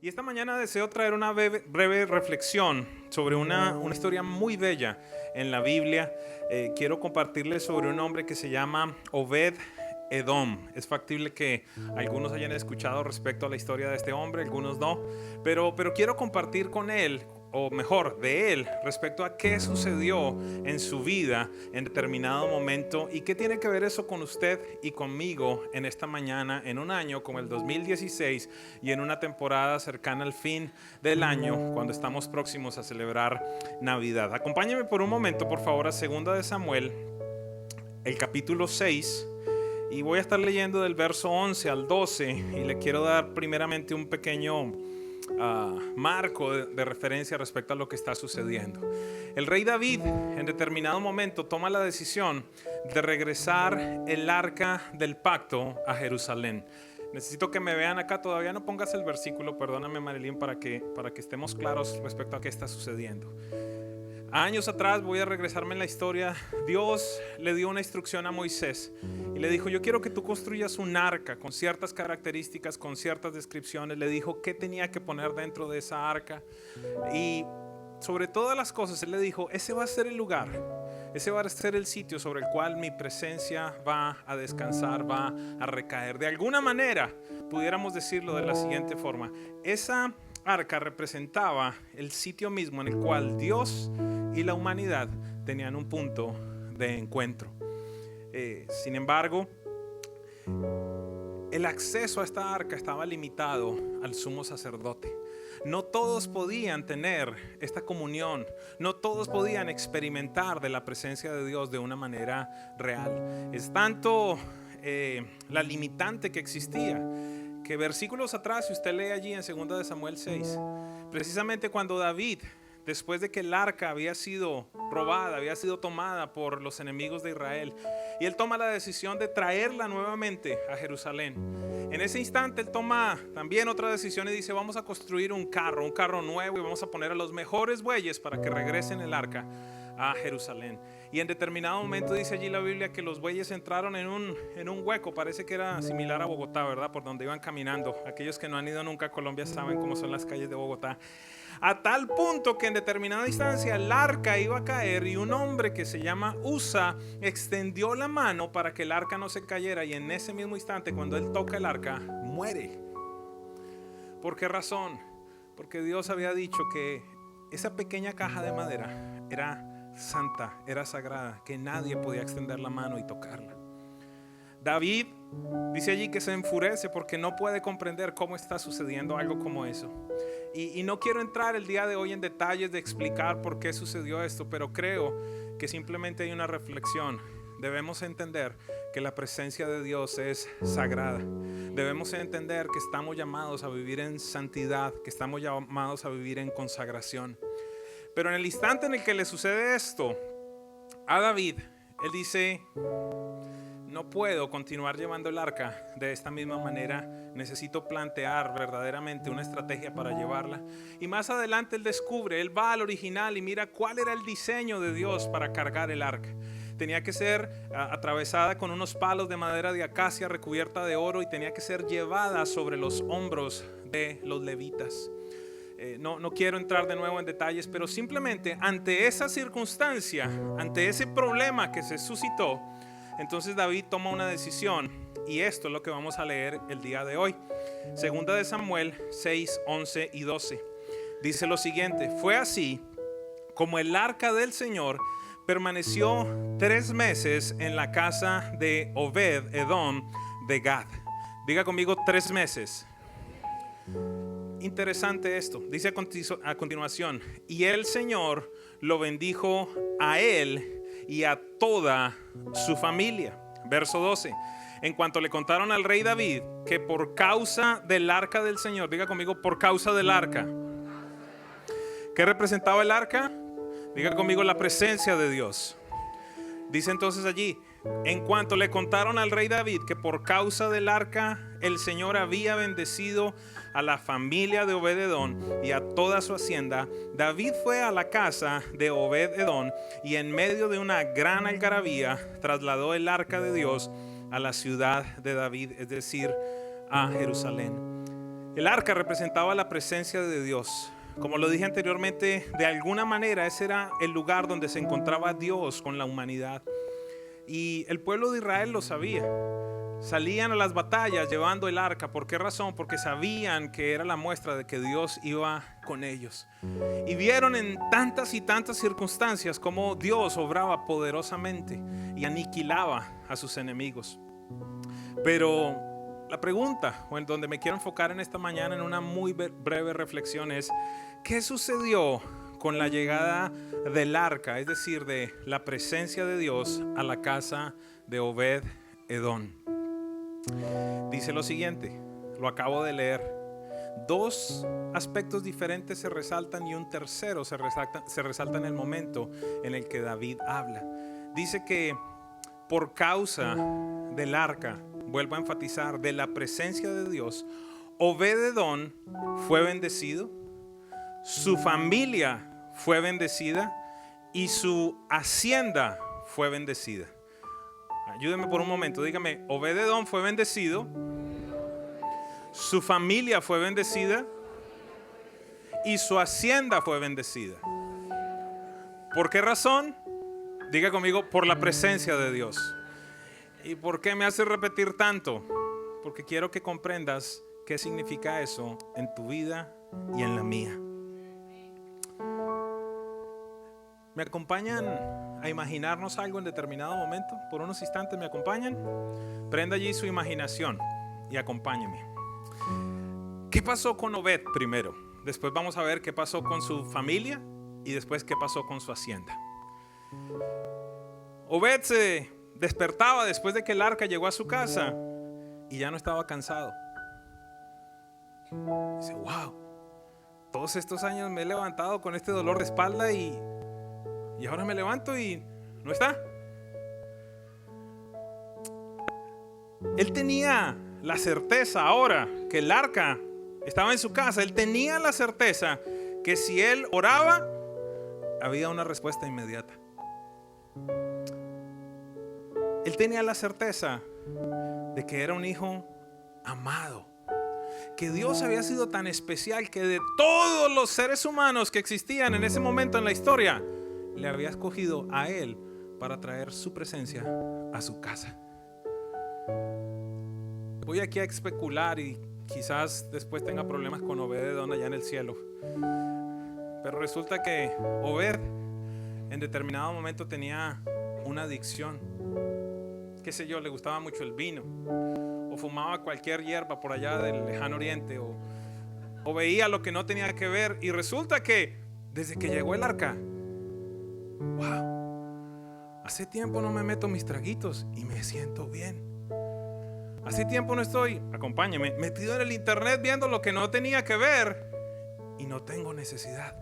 Y esta mañana deseo traer una breve reflexión sobre una historia muy bella en la Biblia. Quiero compartirles sobre un hombre que se llama Obed Edom. Es factible que algunos hayan escuchado respecto a la historia de este hombre, algunos no, pero quiero compartir con él, o mejor, de él, respecto a qué sucedió en su vida en determinado momento y qué tiene que ver eso con usted y conmigo en esta mañana, en un año como el 2016 y en una temporada cercana al fin del año, cuando estamos próximos a celebrar Navidad. Acompáñeme por un momento, por favor, a 2 de Samuel, el capítulo 6. Y voy a estar leyendo del verso 11 al 12 y le quiero dar primeramente un pequeño marco de referencia respecto a lo que está sucediendo. El rey David en determinado momento toma la decisión de regresar el arca del pacto a Jerusalén. Necesito que me vean acá, todavía no pongas el versículo, perdóname Marilyn, para que estemos claros respecto a qué está sucediendo. Años atrás, voy a regresarme en la historia, Dios le dio una instrucción a Moisés y le dijo: yo quiero que tú construyas un arca con ciertas características, con ciertas descripciones. Le dijo qué tenía que poner dentro de esa arca y sobre todas las cosas él le dijo: ese va a ser el lugar, ese va a ser el sitio sobre el cual mi presencia va a descansar, va a recaer. De alguna manera pudiéramos decirlo de la siguiente forma: esa arca representaba el sitio mismo en el cual Dios y la humanidad tenían un punto de encuentro. Sin embargo, el acceso a esta arca estaba limitado al sumo sacerdote. No todos podían tener esta comunión, no todos podían experimentar de la presencia de Dios de una manera real. Es tanto la limitante que existía, que versículos atrás, si usted lee allí en 2 de Samuel 6, precisamente cuando David, después de que el arca había sido robada, había sido tomada por los enemigos de Israel, y él toma la decisión de traerla nuevamente a Jerusalén. En ese instante él toma también otra decisión y dice: vamos a construir un carro nuevo, y vamos a poner a los mejores bueyes para que regresen el arca a Jerusalén. Y en determinado momento dice allí la Biblia que los bueyes entraron en un hueco, parece que era similar a Bogotá, ¿verdad? Por donde iban caminando. Aquellos que no han ido nunca a Colombia saben cómo son las calles de Bogotá. A tal punto que en determinada instancia el arca iba a caer y un hombre que se llama Usa extendió la mano para que el arca no se cayera, y en ese mismo instante, cuando él toca el arca, muere. ¿Por qué razón? Porque Dios había dicho que esa pequeña caja de madera era santa, era sagrada, que nadie podía extender la mano y tocarla. David dice allí que se enfurece porque no puede comprender cómo está sucediendo algo como eso. Y no quiero entrar el día de hoy en detalles de explicar por qué sucedió esto, pero creo que simplemente hay una reflexión. Debemos entender que la presencia de Dios es sagrada. Debemos entender que estamos llamados a vivir en santidad, que estamos llamados a vivir en consagración. Pero en el instante en el que le sucede esto a David, él dice: no puedo continuar llevando el arca de esta misma manera, necesito plantear verdaderamente una estrategia para llevarla. Y más adelante él descubre, él va al original y mira cuál era el diseño de Dios para cargar el arca. Tenía que ser atravesada con unos palos de madera de acacia recubierta de oro, y tenía que ser llevada sobre los hombros de los levitas. No quiero entrar de nuevo en detalles, pero simplemente ante esa circunstancia, ante ese problema que se suscitó, entonces David toma una decisión, y esto es lo que vamos a leer el día de hoy. 2 de Samuel 6, 11 y 12. Dice lo siguiente: fue así como el arca del Señor permaneció 3 meses en la casa de Obed Edom de Gad. Diga conmigo: 3 meses. Interesante esto. Dice a continuación: y el Señor lo bendijo a él y a toda su familia. Verso 12. En cuanto le contaron al rey David que por causa del arca del Señor, diga conmigo: por causa del arca. ¿Qué representaba el arca? Diga conmigo: la presencia de Dios. Dice entonces allí: en cuanto le contaron al rey David que por causa del arca el Señor había bendecido a la familia de Obed-Edom y a toda su hacienda, David fue a la casa de Obed-Edom y en medio de una gran algarabía trasladó el arca de Dios a la ciudad de David, es decir, a Jerusalén. El arca representaba la presencia de Dios. Como lo dije anteriormente, de alguna manera ese era el lugar donde se encontraba Dios con la humanidad. Y el pueblo de Israel lo sabía. Salían a las batallas llevando el arca. ¿Por qué razón? Porque sabían que era la muestra de que Dios iba con ellos. Y vieron en tantas y tantas circunstancias cómo Dios obraba poderosamente y aniquilaba a sus enemigos. Pero la pregunta, o en donde me quiero enfocar en esta mañana en una muy breve reflexión, es: ¿qué sucedió con la llegada del arca, es decir, de la presencia de Dios a la casa de Obed-Edom? Dice lo siguiente, lo acabo de leer: dos aspectos diferentes se resaltan y un tercero se resalta en el momento en el que David habla. Dice que por causa del arca, vuelvo a enfatizar, de la presencia de Dios, Obed-Edom fue bendecido, su familia fue bendecida y su hacienda fue bendecida. Ayúdeme por un momento, dígame: Obed-Edom fue bendecido, su familia fue bendecida y su hacienda fue bendecida. ¿Por qué razón? Diga conmigo: por la presencia de Dios. ¿Y por qué me hace repetir tanto? Porque quiero que comprendas qué significa eso en tu vida y en la mía. ¿Me acompañan a imaginarnos algo en determinado momento? Por unos instantes, ¿me acompañan? Prenda allí su imaginación y acompáñenme. ¿Qué pasó con Obed primero? Después vamos a ver qué pasó con su familia y después qué pasó con su hacienda. Obed se despertaba después de que el arca llegó a su casa y ya no estaba cansado. Dice: wow, todos estos años me he levantado con este dolor de espalda y ahora me levanto y no está. Él tenía la certeza ahora que el arca estaba en su casa. Él tenía la certeza que si él oraba, había una respuesta inmediata. Él tenía la certeza de que era un hijo amado, que Dios había sido tan especial que de todos los seres humanos que existían en ese momento en la historia, le había escogido a él para traer su presencia a su casa. Voy aquí a especular y quizás después tenga problemas con Obed-Edom allá en el cielo, pero resulta que Obed en determinado momento tenía una adicción. Qué sé yo, le gustaba mucho el vino, o fumaba cualquier hierba por allá del lejano oriente, o veía lo que no tenía que ver. Y resulta que desde que llegó el arca, wow, hace tiempo no me meto mis traguitos y me siento bien. Hace tiempo no estoy, acompáñeme, metido en el internet viendo lo que no tenía que ver y no tengo necesidad.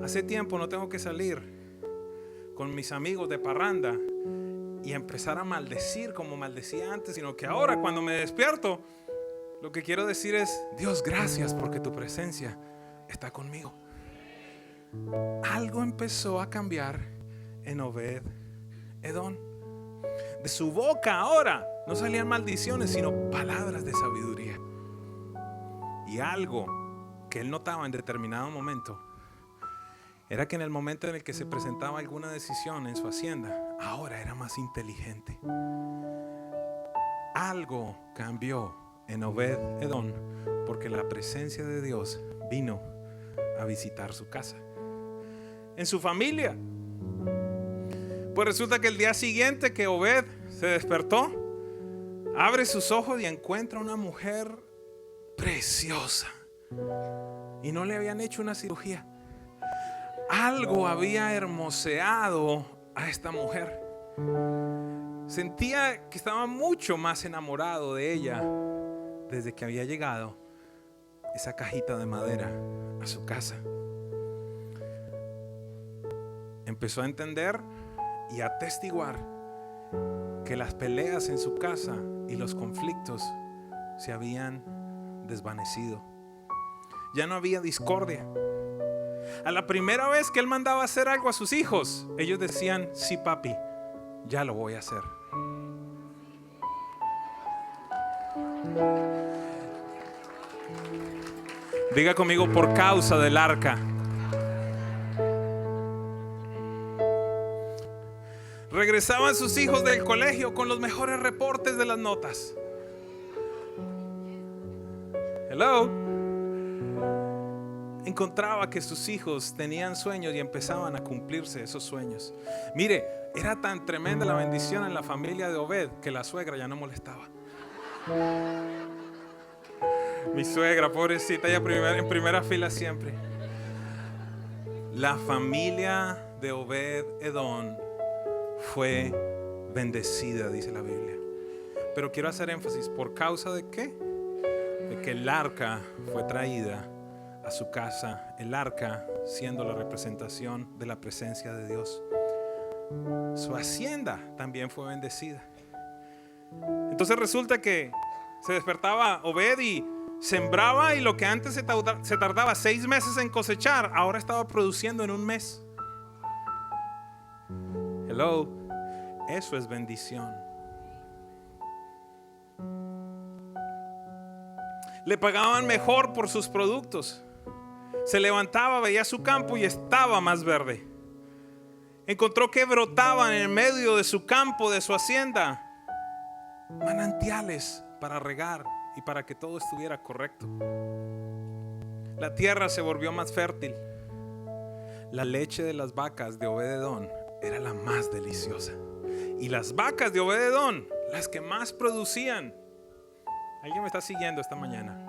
Hace tiempo no tengo que salir con mis amigos de parranda y empezar a maldecir como maldecía antes, sino que ahora cuando me despierto, lo que quiero decir es: Dios, gracias porque tu presencia está conmigo. Algo empezó a cambiar en Obed-Edom. De su boca ahora no salían maldiciones, sino palabras de sabiduría. Y algo que él notaba en determinado momento era que en el momento en el que se presentaba alguna decisión en su hacienda, ahora era más inteligente. Algo cambió en Obed-Edom porque la presencia de Dios vino a visitar su casa. En su familia, pues resulta que el día siguiente que Obed se despertó, abre sus ojos y encuentra una mujer preciosa y no le habían hecho una cirugía. Algo había hermoseado a esta mujer. Sentía que estaba mucho más enamorado de ella desde que había llegado esa cajita de madera a su casa. Empezó a entender y a atestiguar que las peleas en su casa y los conflictos se habían desvanecido. Ya no había discordia. A la primera vez que él mandaba hacer algo a sus hijos, ellos decían: sí, papi, ya lo voy a hacer. Diga conmigo, por causa del arca. Regresaban sus hijos del colegio con los mejores reportes de las notas. Hello. Encontraba que sus hijos tenían sueños y empezaban a cumplirse esos sueños. Mire, era tan tremenda la bendición en la familia de Obed que la suegra ya no molestaba. Mi suegra, pobrecita, ella en primera fila siempre. La familia de Obed Edom fue bendecida, dice la Biblia. Pero quiero hacer énfasis, ¿por causa de qué? De que el arca fue traída a su casa, el arca siendo la representación de la presencia de Dios. Su hacienda también fue bendecida. Entonces resulta que se despertaba Obed y sembraba, y lo que antes se tardaba 6 meses en cosechar, ahora estaba produciendo en 1 mes. Hello, eso es bendición. Le pagaban mejor por sus productos. Se levantaba, veía su campo y estaba más verde. Encontró que brotaban en medio de su campo, de su hacienda, manantiales para regar y para que todo estuviera correcto. La tierra se volvió más fértil. La leche de las vacas de Obed-Edom era la más deliciosa. Y las vacas de Obed-Edom, las que más producían. ¿Alguien me está siguiendo esta mañana?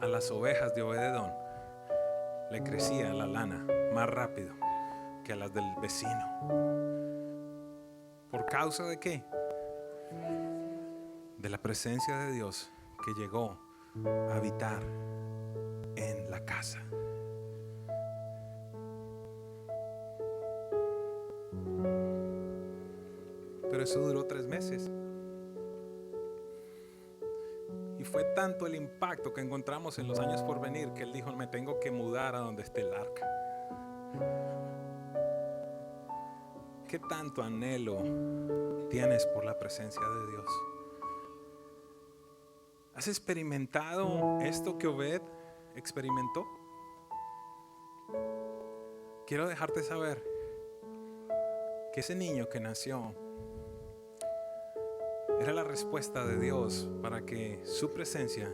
A las ovejas de Obed-Edom le crecía la lana más rápido que a las del vecino. ¿Por causa de qué? De la presencia de Dios que llegó a habitar en la casa. Pero eso duró 3 meses. Y fue tanto el impacto que encontramos en los años por venir que él dijo: me tengo que mudar a donde esté el arca. ¿Qué tanto anhelo tienes por la presencia de Dios? ¿Has experimentado esto que Obed experimentó? Quiero dejarte saber que ese niño que nació era la respuesta de Dios para que su presencia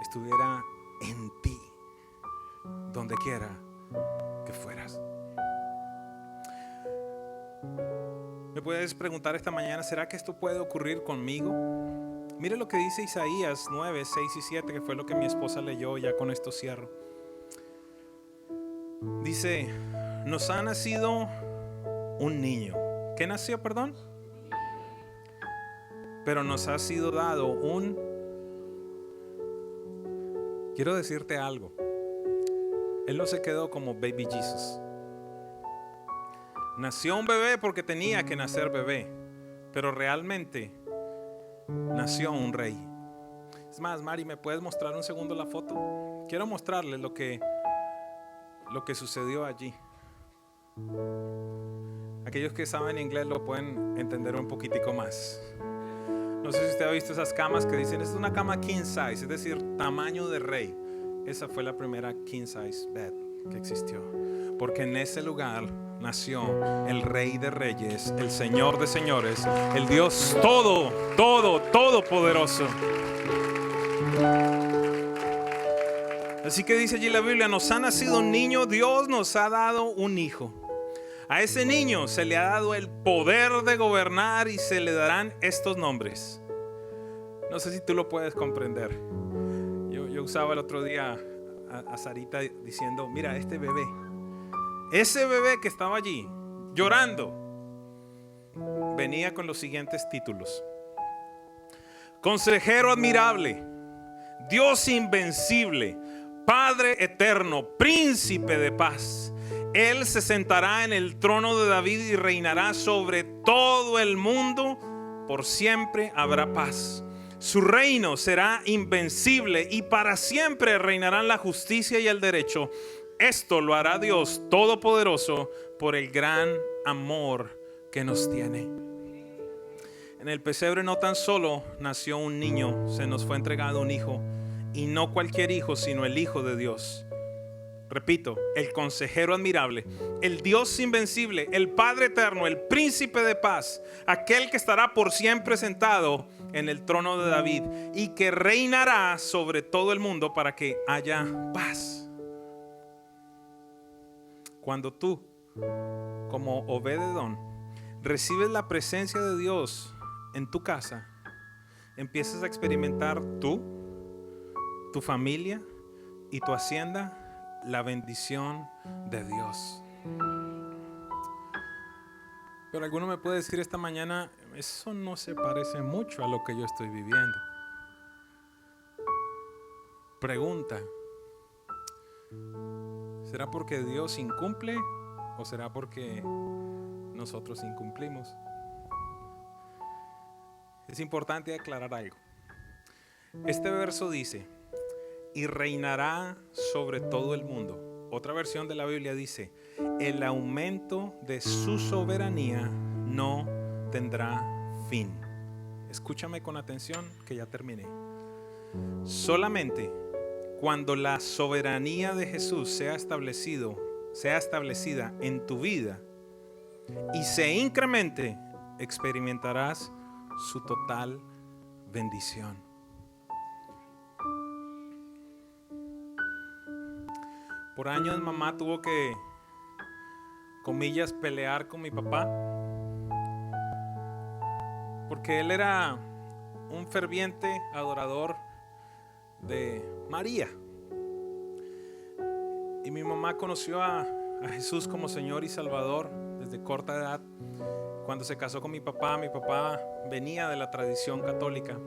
estuviera en ti, donde quiera que fueras. Me puedes preguntar esta mañana: ¿será que esto puede ocurrir conmigo? Mire lo que dice Isaías 9, 6 y 7, que fue lo que mi esposa leyó. Ya con esto cierro. Dice: nos ha nacido un niño. ¿Qué nació, perdón? Pero nos ha sido dado un... Quiero decirte algo. Él no se quedó como baby Jesus. Nació un bebé porque tenía que nacer bebé, pero realmente nació un rey. Es más, Mari, ¿me puedes mostrar un segundo la foto? Quiero mostrarles lo que sucedió allí. Aquellos que saben inglés lo pueden entender un poquitico más. No sé si usted ha visto esas camas que dicen: es una cama king size, es decir, tamaño de rey. Esa fue la primera king size bed que existió, porque en ese lugar nació el Rey de Reyes, el Señor de Señores, el Dios todopoderoso. Así que dice allí la Biblia: nos ha nacido un niño, Dios nos ha dado un hijo. A ese niño se le ha dado el poder de gobernar y se le darán estos nombres. No sé si tú lo puedes comprender. Yo usaba el otro día a Sarita diciendo: mira, ese bebé que estaba allí llorando, venía con los siguientes títulos: Consejero admirable, Dios invencible, Padre eterno, Príncipe de paz. Él se sentará en el trono de David y reinará sobre todo el mundo. Por siempre habrá paz. Su reino será invencible y para siempre reinarán la justicia y el derecho. Esto lo hará Dios Todopoderoso por el gran amor que nos tiene. En el pesebre no tan solo nació un niño, se nos fue entregado un hijo, y no cualquier hijo, sino el Hijo de Dios. Repito, el consejero admirable, el Dios invencible, el Padre eterno, el príncipe de paz, aquel que estará por siempre sentado en el trono de David y que reinará sobre todo el mundo para que haya paz. Cuando tú, como Obed-Edom, recibes la presencia de Dios en tu casa, empiezas a experimentar tú, tu familia y tu hacienda la bendición de Dios. Pero alguno me puede decir esta mañana, eso no se parece mucho a lo que yo estoy viviendo. Pregunta, ¿será porque Dios incumple o será porque nosotros incumplimos? Es importante aclarar algo. Este verso dice, y reinará sobre todo el mundo. Otra versión de la Biblia dice, el aumento de su soberanía no tendrá fin. Escúchame con atención que ya terminé. Solamente cuando la soberanía de Jesús sea establecida en tu vida y se incremente, experimentarás su total bendición. Por años mamá tuvo que, comillas, pelear con mi papá, porque él era un ferviente adorador de María. Y mi mamá conoció a Jesús como Señor y Salvador desde corta edad. Cuando se casó con mi papá venía de la tradición católica.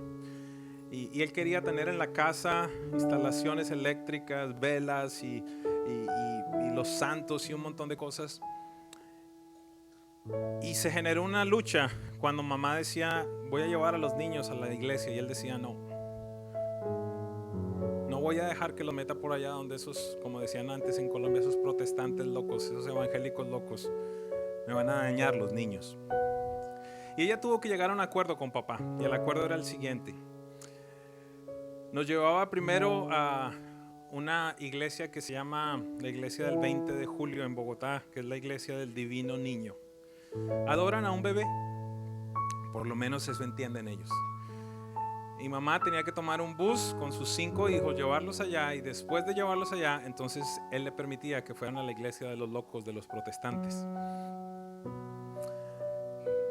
Y él quería tener en la casa instalaciones eléctricas, velas y los santos y un montón de cosas. Y se generó una lucha cuando mamá decía, voy a llevar a los niños a la iglesia, y él decía, no voy a dejar que los meta por allá donde esos, como decían antes en Colombia, esos protestantes locos, esos evangélicos locos, me van a dañar los niños. Y ella tuvo que llegar a un acuerdo con papá, y el acuerdo era el siguiente. Nos llevaba primero a una iglesia que se llama la iglesia del 20 de julio en Bogotá, que es la iglesia del Divino Niño. Adoran a un bebé, por lo menos eso entienden ellos. Y mamá tenía que tomar un bus con sus 5 hijos, llevarlos allá, y después de llevarlos allá, entonces él le permitía que fueran a la iglesia de los locos, de los protestantes.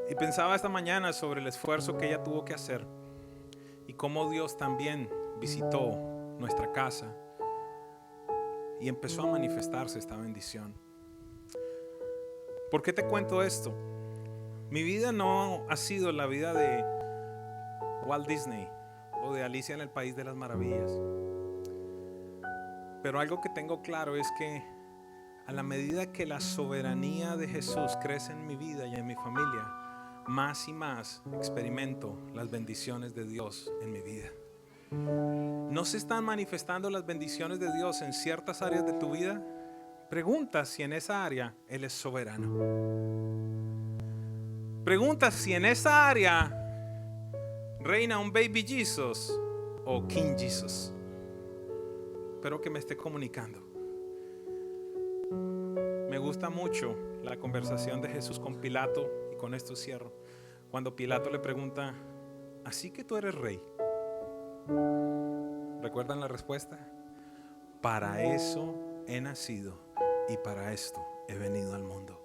Y pensaba esta mañana sobre el esfuerzo que ella tuvo que hacer y cómo Dios también visitó nuestra casa y empezó a manifestarse esta bendición. ¿Por qué te cuento esto? Mi vida no ha sido la vida de Walt Disney o de Alicia en el País de las Maravillas. Pero algo que tengo claro es que a la medida que la soberanía de Jesús crece en mi vida y en mi familia, más y más experimento las bendiciones de Dios en mi vida. ¿No se están manifestando las bendiciones de Dios en ciertas áreas de tu vida? Pregunta si en esa área Él es soberano. Pregunta si en esa área reina un baby Jesus o King Jesus. Espero que me esté comunicando. Me gusta mucho la conversación de Jesús con Pilato, y con esto cierro. Cuando Pilato le pregunta, ¿así que tú eres rey? ¿Recuerdan la respuesta? Para eso he nacido y para esto he venido al mundo.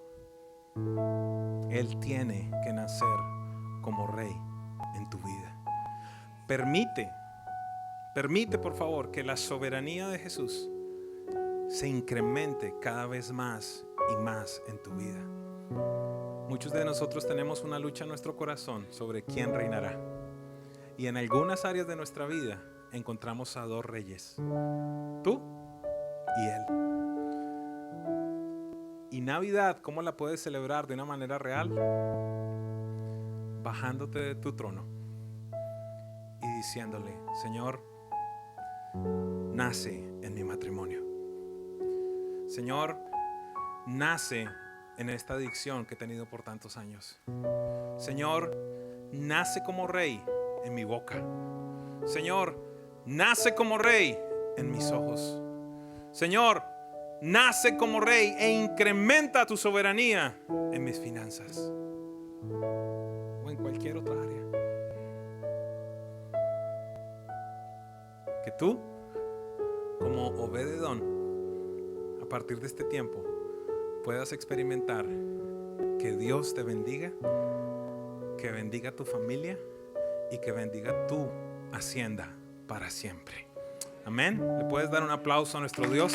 Él tiene que nacer como rey en tu vida. Permite por favor que la soberanía de Jesús se incremente cada vez más y más en tu vida. Muchos de nosotros tenemos una lucha en nuestro corazón sobre quién reinará. Y en algunas áreas de nuestra vida encontramos a 2 reyes, tú y Él. Y Navidad, ¿cómo la puedes celebrar de una manera real? Bajándote de tu trono y diciéndole, Señor, nace en mi matrimonio. Señor, nace en esta adicción que he tenido por tantos años. Señor, nace como rey en mi boca. Señor, nace como rey en mis ojos. Señor, nace como rey e incrementa tu soberanía en mis finanzas o en cualquier otra área. Que tú, como Obed-Edom, a partir de este tiempo puedas experimentar que Dios te bendiga, que bendiga tu familia y que bendiga tu hacienda para siempre. Amén. ¿Le puedes dar un aplauso a nuestro Dios?